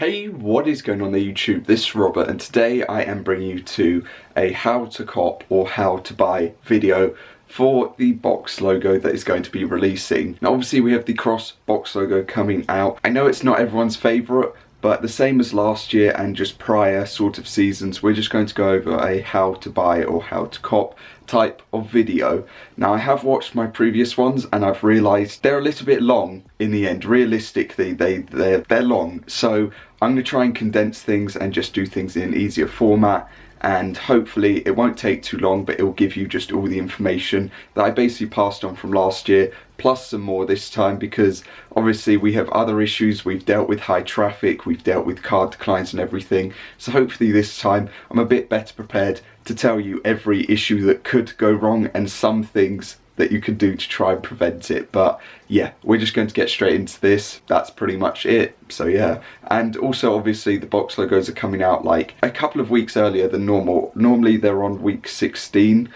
Hey, what is going on there YouTube? This is Robert and today I am bringing you to a how to cop or how to buy video for the box logo that is going to be releasing. Now obviously we have the cross box logo coming out. I know it's not everyone's favourite, but the same as last year and just prior sort of seasons, we're just going to go over a how to buy or how to cop type of video. Now I have watched my previous ones and I've realised they're a little bit long in the end. Realistically, they're long. So I'm going to try and condense things and just do things in an easier format. And hopefully it won't take too long, but it will give you just all the information that I basically passed on from last year, plus some more this time, because obviously we have other issues. We've dealt with high traffic, we've dealt with card declines and everything. So hopefully this time I'm a bit better prepared to tell you every issue that could go wrong and some things that you can do to try and prevent it. But yeah, we're just going to get straight into this. That's pretty much it. So yeah, and also obviously the box logos are coming out like a couple of weeks earlier than normal. Normally they're on week 16.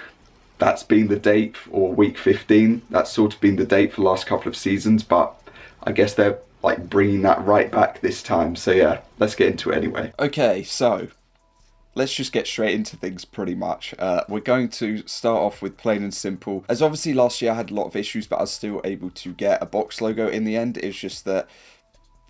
That's been the date, or week 15. That's sort of been the date for the last couple of seasons, but I guess they're like bringing that right back this time. So yeah, let's get into it anyway. Okay, so let's just get straight into things pretty much. We're going to start off with plain and simple. As obviously last year I had a lot of issues, but I was still able to get a box logo in the end. It's just that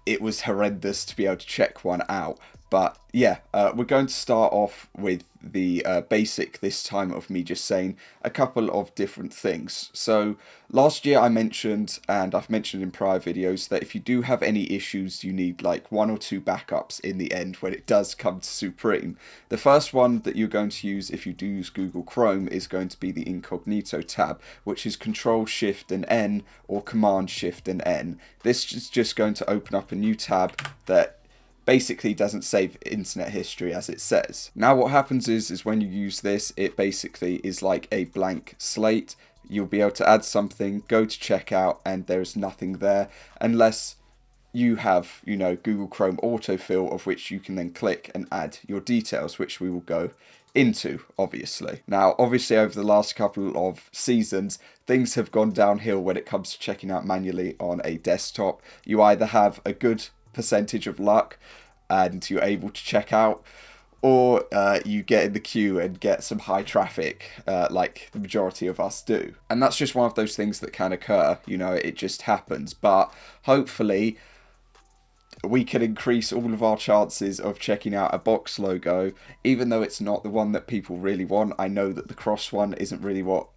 it was horrendous to be able to check one out. But yeah, we're going to start off with the basic this time of me just saying a couple of different things. So last year I mentioned, and I've mentioned in prior videos, that if you do have any issues, you need like 1 or 2 backups in the end when it does come to Supreme. The first one that you're going to use if you do use Google Chrome is going to be the incognito tab, which is Control Shift and N or Command Shift and N. This is just going to open up a new tab that basically doesn't save internet history as it says. Now what happens is when you use this, it basically is like a blank slate. You'll be able to add something, go to checkout, and there's nothing there unless you have, you know, Google Chrome autofill, of which you can then click and add your details, which we will go into, obviously. Now, obviously over the last couple of seasons, things have gone downhill when it comes to checking out manually on a desktop. You either have a good percentage of luck and you're able to check out, or you get in the queue and get some high traffic like the majority of us do. And that's just one of those things that can occur, you know, it just happens. But hopefully we can increase all of our chances of checking out a box logo, even though it's not the one that people really want. I know that the cross one isn't really what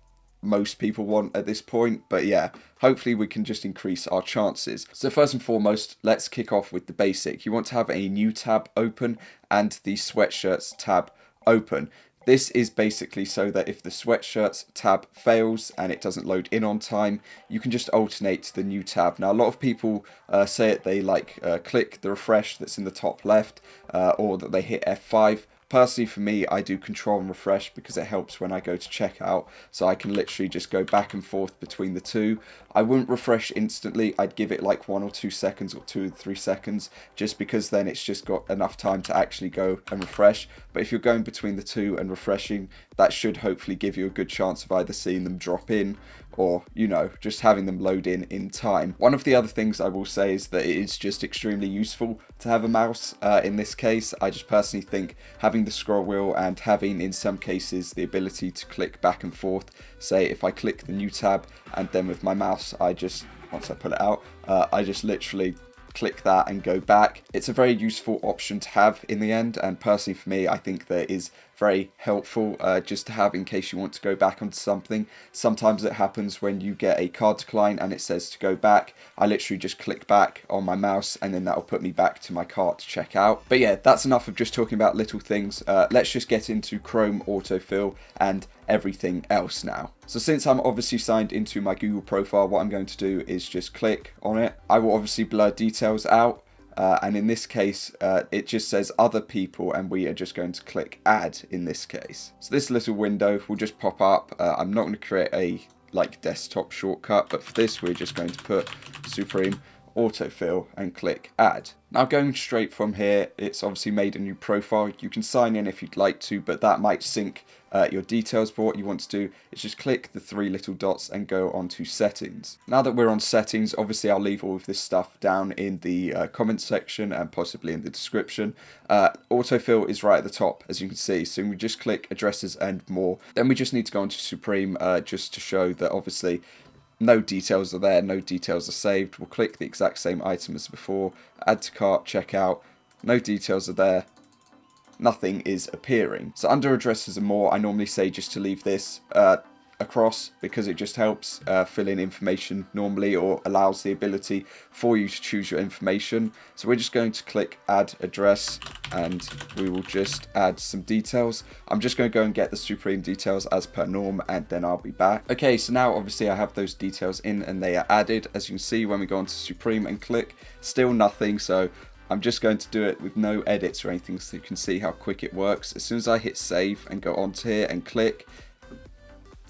most people want at this point, but yeah, hopefully we can just increase our chances. So first and foremost, let's kick off with the basic. You want to have a new tab open and the sweatshirts tab open. This is basically so that if the sweatshirts tab fails and it doesn't load in on time, you can just alternate to the new tab. Now a lot of people say it, they like click the refresh that's in the top left, or that they hit F5. Personally, for me, I do control and refresh because it helps when I go to checkout, so I can literally just go back and forth between the two. I wouldn't refresh instantly. I'd give it like 1 or 2 seconds or 2 or 3 seconds, just because then it's just got enough time to actually go and refresh. But if you're going between the two and refreshing, that should hopefully give you a good chance of either seeing them drop in or, you know, just having them load in time. One of the other things I will say is that it is just extremely useful to have a mouse in this case. I just personally think having the scroll wheel and having, in some cases, the ability to click back and forth. Say if I click the new tab and then with my mouse, I just, once I pull it out, I just literally click that and go back. It's a very useful option to have in the end, and personally for me, I think that is very helpful just to have in case you want to go back onto something. Sometimes it happens when you get a card decline and it says to go back. I literally just click back on my mouse and then that'll put me back to my cart to check out. But yeah, that's enough of just talking about little things. Let's just get into Chrome autofill and everything else now. So since I'm obviously signed into my Google profile, what I'm going to do is just click on it. I will obviously blur details out. And in this case, it just says other people, and we are just going to click add in this case. So this little window will just pop up. I'm not going to create a like desktop shortcut, but for this, we're just going to put Supreme autofill and click add. Now going straight from here, it's obviously made a new profile. You can sign in if you'd like to, but that might sync your details. But what you want to do is just click the three little dots and go on to settings. Now that we're on settings, obviously I'll leave all of this stuff down in the comments section and possibly in the description. Autofill is right at the top, as you can see. So we just click addresses and more. Then we just need to go onto Supreme just to show that obviously no details are there, no details are saved. We'll click the exact same item as before, add to cart, checkout, no details are there, nothing is appearing. So under addresses and more, I normally say just to leave this across because it just helps fill in information normally, or allows the ability for you to choose your information. So we're just going to click add address and we will just add some details. I'm just going to go and get the Supreme details as per norm and then I'll be back. Okay, so now obviously I have those details in and they are added. As you can see, when we go onto Supreme and click, still nothing. So I'm just going to do it with no edits or anything so you can see how quick it works. As soon as I hit save and go onto here and click,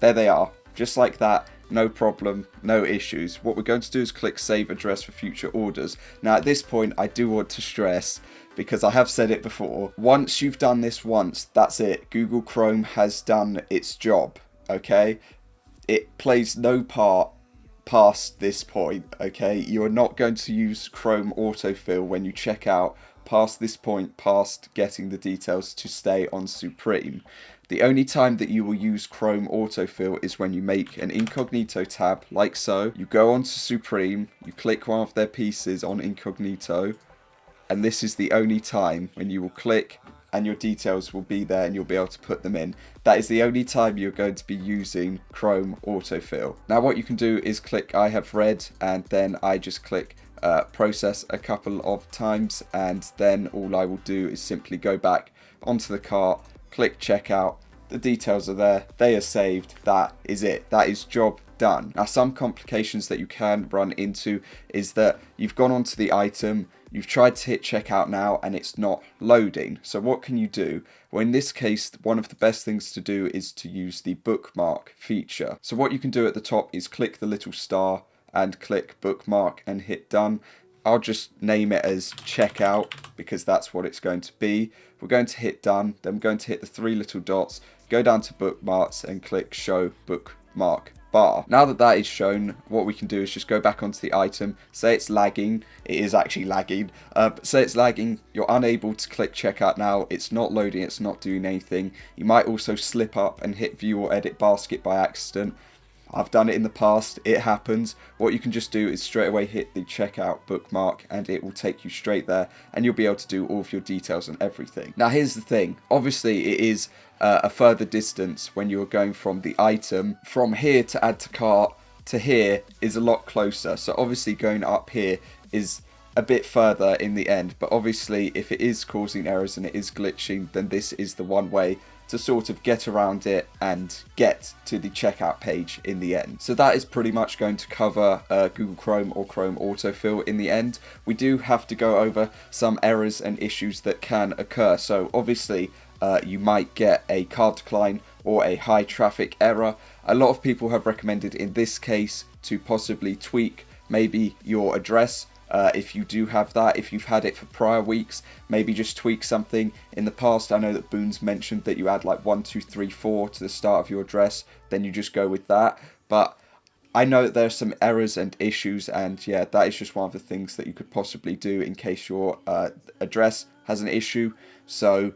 there they are, just like that, no problem, no issues. What we're going to do is click save address for future orders. Now at this point I do want to stress, because I have said it before, once you've done this once, that's it. Google Chrome has done its job, okay? It plays no part past this point, okay? You are not going to use Chrome autofill when you check out past this point, past getting the details to stay on Supreme. The only time that you will use Chrome autofill is when you make an incognito tab, like so. You go onto Supreme, you click one of their pieces on incognito, and this is the only time when you will click and your details will be there and you'll be able to put them in. That is the only time you're going to be using Chrome autofill. Now what you can do is click I have read, and then I just click process a couple of times, and then all I will do is simply go back onto the cart, click checkout, the details are there, they are saved, that is it, that is job done. Now some complications that you can run into is that you've gone onto the item, you've tried to hit checkout now and it's not loading. So what can you do? Well, in this case, one of the best things to do is to use the bookmark feature. So what you can do at the top is click the little star and click bookmark and hit done. I'll just name it as checkout because that's what it's going to be. We're going to hit done, then we're going to hit the three little dots, go down to bookmarks and click show bookmark bar. Now that that is shown, what we can do is just go back onto the item, say it's lagging, it is actually lagging, but say it's lagging, you're unable to click checkout now, it's not loading, it's not doing anything. You might also slip up and hit view or edit basket by accident. I've done it in the past, it happens. What you can just do is straight away hit the checkout bookmark and it will take you straight there and you'll be able to do all of your details and everything. Now here's the thing, obviously it is a further distance when you're going from the item. From here to add to cart to here is a lot closer, so obviously going up here is a bit further in the end, but obviously if it is causing errors and it is glitching, then this is the one way to sort of get around it and get to the checkout page in the end. So that is pretty much going to cover Google Chrome or Chrome autofill in the end. We do have to go over some errors and issues that can occur. So obviously you might get a card decline or a high traffic error. A lot of people have recommended in this case to possibly tweak maybe your address. If you do have that, if you've had it for prior weeks, maybe just tweak something. In the past, I know that Boons mentioned that you add like 1, 2, 3, 4 to the start of your address, then you just go with that. But I know that there's some errors and issues, and yeah, that is just one of the things that you could possibly do in case your address has an issue. So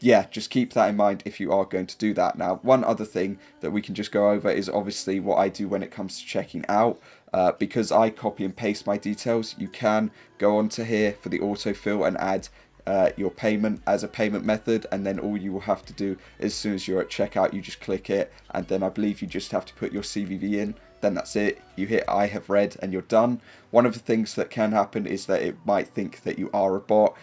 yeah, just keep that in mind if you are going to do that. Now, one other thing that we can just go over is obviously what I do when it comes to checking out. Because I copy and paste my details, you can go onto here for the autofill and add your payment as a payment method, and then all you will have to do as soon as you're at checkout, you just click it, and then I believe you just have to put your CVV in. Then that's it, you hit I have read and you're done. One of the things that can happen is that it might think that you are a bot,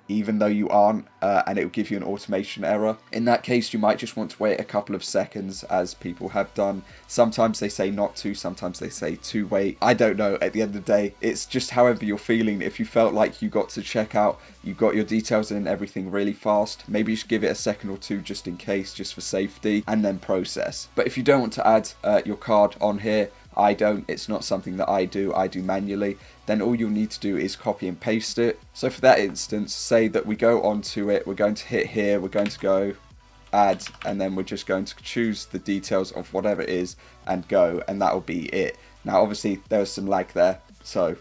even though you aren't, and it will give you an automation error. In that case, you might just want to wait a couple of seconds, as people have done. Sometimes they say not to, sometimes they say to wait. I don't know, at the end of the day, it's just however you're feeling. If you felt like you got to check out, you got your details in and everything really fast, maybe just give it a second or two just in case, just for safety, and then process. But if you don't want to add your card on here, I don't, it's not something that I do manually. then all you'll need to do is copy and paste it. So for that instance, say that we go onto it, we're going to hit here, we're going to go add, and then we're just going to choose the details of whatever it is and go, and that'll be it. Now obviously there was some lag there, so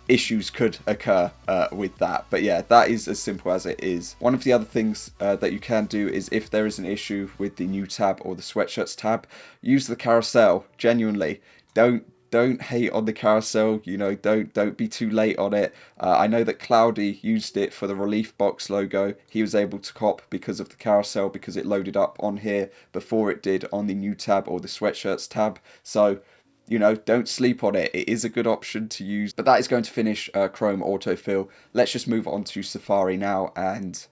issues could occur with that, but yeah, that is as simple as it is. One of the other things that you can do is, if there is an issue with the new tab or the sweatshirts tab, use the carousel. Genuinely, don't hate on the carousel, you know, don't be too late on it. I know that Cloudy used it for the relief box logo. He was able to cop because of the carousel, because it loaded up on here before it did on the new tab or the sweatshirts tab. So, you know, don't sleep on it. It is a good option to use. But that is going to finish Chrome autofill. Let's just move on to Safari now, and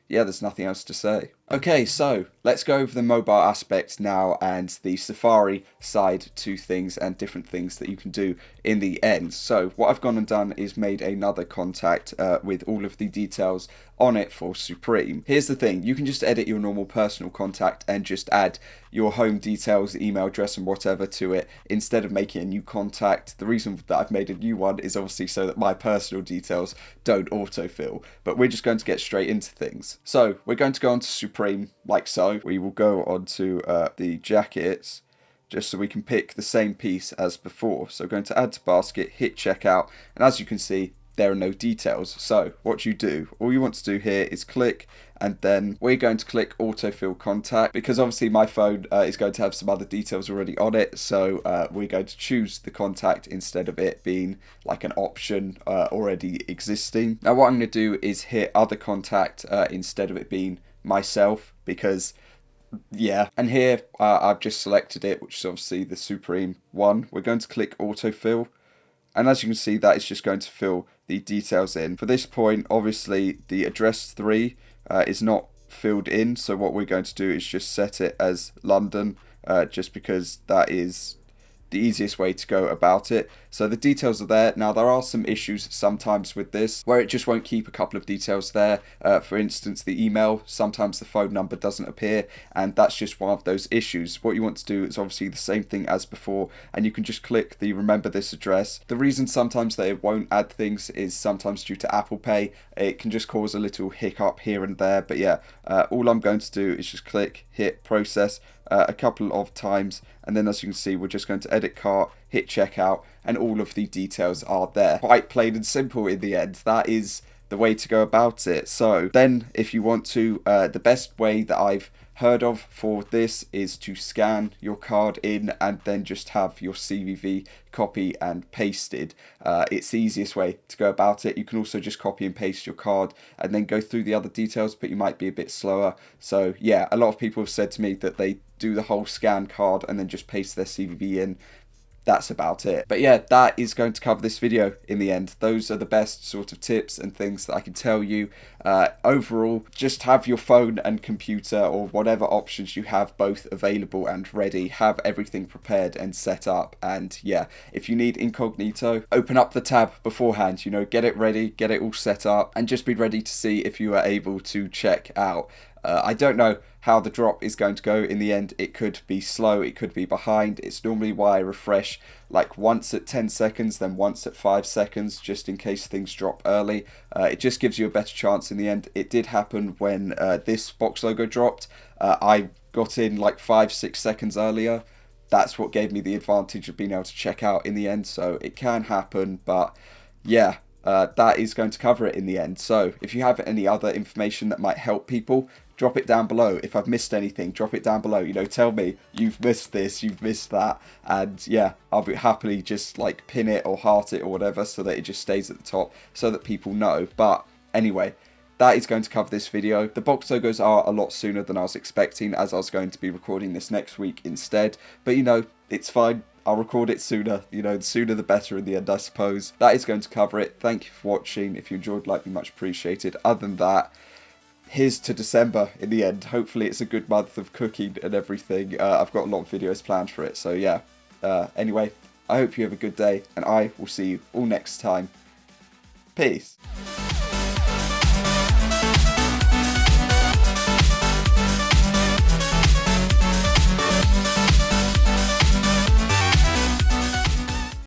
yeah, there's nothing else to say. Okay, so let's go over the mobile aspect now and the Safari side to things and different things that you can do in the end. So what I've gone and done is made another contact with all of the details on it for Supreme. Here's the thing, you can just edit your normal personal contact and just add your home details, email address and whatever to it instead of making a new contact. The reason that I've made a new one is obviously so that my personal details don't autofill, but we're just going to get straight into things. So we're going to go on to Supreme like so. We will go on to the jackets, just so we can pick the same piece as before. So going to add to basket, hit checkout, and as you can see, there are no details. So what you do, all you want to do here is click, and then we're going to click autofill contact, because obviously my phone is going to have some other details already on it. So we're going to choose the contact instead of it being like an option already existing. Now what I'm going to do is hit other contact instead of it being myself, because yeah, and here I've just selected it, which is obviously the Supreme one. We're going to click autofill, and as you can see, that is just going to fill the details in. For this point, obviously the address 3 is not filled in, so what we're going to do is just set it as London, just because that is the easiest way to go about it. So the details are there. Now there are some issues sometimes with this where it just won't keep a couple of details there. For instance, the email, sometimes the phone number doesn't appear, and that's just one of those issues. What you want to do is obviously the same thing as before, and you can just click the remember this address. The reason sometimes they won't add things is sometimes due to Apple Pay. It can just cause a little hiccup here and there, but yeah, all I'm going to do is just click, hit process a couple of times, and then as you can see, we're just going to edit cart, hit checkout, and all of the details are there. Quite plain and simple in the end. That is the way to go about it. So then if you want to, the best way that I've heard of for this is to scan your card in and then just have your CVV copy and pasted. It's the easiest way to go about it. You can also just copy and paste your card and then go through the other details, but you might be a bit slower. So yeah, a lot of people have said to me that they do the whole scan card and then just paste their CVV in. That's about it. But yeah, that is going to cover this video in the end. Those are the best sort of tips and things that I can tell you. Overall, just have your phone and computer or whatever options you have both available and ready. Have everything prepared and set up. And yeah, if you need incognito, open up the tab beforehand, you know, get it ready, get it all set up, and just be ready to see if you are able to check out. I don't know how the drop is going to go in the end. It could be slow, it could be behind. It's normally why I refresh like once at 10 seconds, then once at 5 seconds, just in case things drop early. It just gives you a better chance in the end. It did happen when this box logo dropped. I got in like 5-6 seconds earlier. That's what gave me the advantage of being able to check out in the end. So it can happen, but yeah. That is going to cover it in the end. So if you have any other information that might help people, drop it down below. If I've missed anything, drop it down below. You know, tell me you've missed this, you've missed that, and yeah, I'll be happily just like pin it or heart it or whatever so that it just stays at the top so that people know. But anyway, that is going to cover this video. The box logos are a lot sooner than I was expecting, as I was going to be recording this next week instead. But you know, it's fine. I'll record it sooner, you know, the sooner the better in the end, I suppose. That is going to cover it. Thank you for watching. If you enjoyed, like me, much appreciated. Other than that, here's to December in the end. Hopefully it's a good month of cooking and everything. I've got a lot of videos planned for it, so yeah. Anyway, I hope you have a good day, and I will see you all next time. Peace.